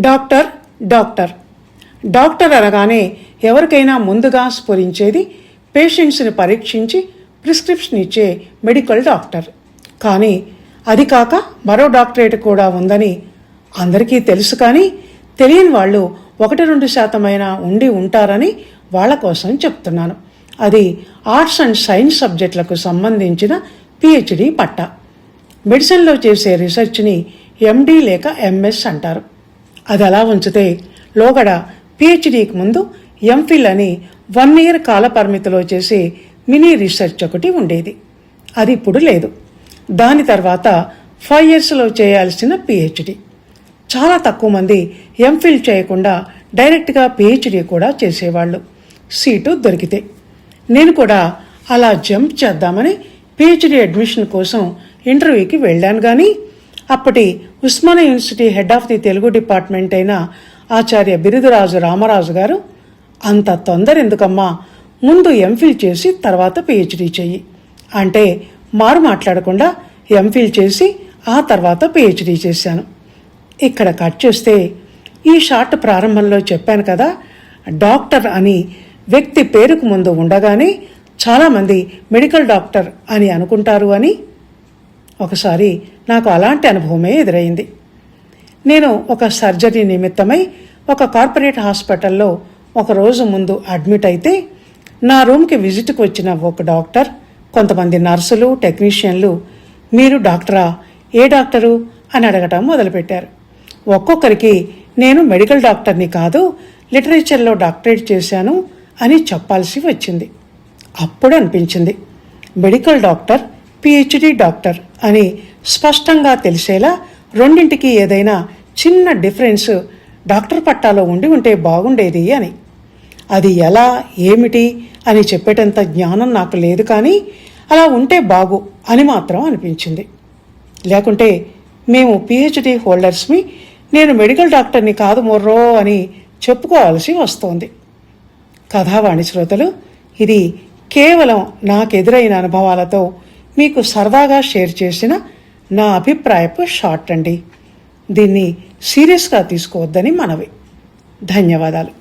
Doctor doctor doctor అనగానే ఎవరికైనా ముందుగా స్ఫురించేది పేషెంట్స్ని పరీక్షించి ప్రిస్క్రిప్షన్ ఇచ్చే మెడికల్ డాక్టర్. కానీ అది కాక మరో డాక్టరేట్ కూడా ఉందని అందరికీ తెలుసు. కానీ తెలియని వాళ్ళు 1-2% ఉండి ఉంటారని వాళ్ళ కోసం చెప్తున్నాను. అది ఆర్ట్స్ అండ్ సైన్స్ సబ్జెక్టులకు సంబంధించిన PhD పట్టా. మెడిసిన్లో చేసే రీసెర్చ్ని MD లేక MS అంటారు. అది అలా ఉంచితే లోగడ PhDకి ముందు MPhil అని 1 year కాల పరిమితిలో చేసే మినీ రీసెర్చ్ ఒకటి ఉండేది. అది ఇప్పుడు లేదు. దాని తర్వాత 5 yearsలో చేయాల్సిన PhD. చాలా తక్కువ మంది MPhil చేయకుండా డైరెక్ట్గా PhD కూడా చేసేవాళ్ళు, సీటు దొరికితే. నేను కూడా అలా జంప్ చేద్దామని PhD అడ్మిషన్ కోసం ఇంటర్వ్యూకి వెళ్ళాను. కానీ అప్పటి Osmania university head of the Telugu department అయిన ఆచార్య బిరుదురాజు రామరాజు గారు, అంత తొందర ఎందుకమ్మా, ముందు MPhil చేసి తర్వాత PhD చెయ్యి అంటే మారు మాట్లాడకుండా MPhil చేసి ఆ తర్వాత PhD చేశాను. ఇక్కడ కట్ చేస్తే ఈ షార్ట్ ప్రారంభంలో చెప్పాను కదా, డాక్టర్ అని వ్యక్తి పేరుకు ముందు ఉండగానే చాలామంది మెడికల్ డాక్టర్ అని అనుకుంటారు అని. ఒకసారి నాకు అలాంటి అనుభవమే ఎదురైంది. నేను ఒక సర్జరీ నిమిత్తమై ఒక కార్పొరేట్ హాస్పిటల్లో ఒకరోజు ముందు అడ్మిట్ అయితే నా రూమ్కి విజిట్కి వచ్చిన ఒక డాక్టర్, కొంతమంది నర్సులు, టెక్నీషియన్లు మీరు డాక్టరా, ఏ డాక్టరు అని అడగటం మొదలుపెట్టారు. ఒక్కొక్కరికి నేను మెడికల్ డాక్టర్ని కాదు, లిటరేచర్లో డాక్టరేట్ చేశాను అని చెప్పాల్సి వచ్చింది. అప్పుడు అనిపించింది మెడికల్ డాక్టర్, PhD డాక్టర్ అని స్పష్టంగా తెలిసేలా రెండింటికి ఏదైనా చిన్న డిఫరెన్స్ డాక్టర్ పట్టాలో ఉంటే బాగుండేది అని. అది ఎలా ఏమిటి అని చెప్పేటంత జ్ఞానం నాకు లేదు. కానీ అలా ఉంటే బాగు అని మాత్రం అనిపించింది. లేకుంటే మేము PhD హోల్డర్స్మి, నేను మెడికల్ డాక్టర్ని కాదు మొర్రో అని చెప్పుకోవాల్సి వస్తోంది. కథావాణి శ్రోతలు, ఇది కేవలం నాకెదురైన అనుభవాలతో మీకు సరదాగా షేర్ చేసిన నా అభిప్రాయపు షార్ట్ అండి. దీన్ని సీరియస్గా తీసుకోవద్దని మనవి. ధన్యవాదాలు.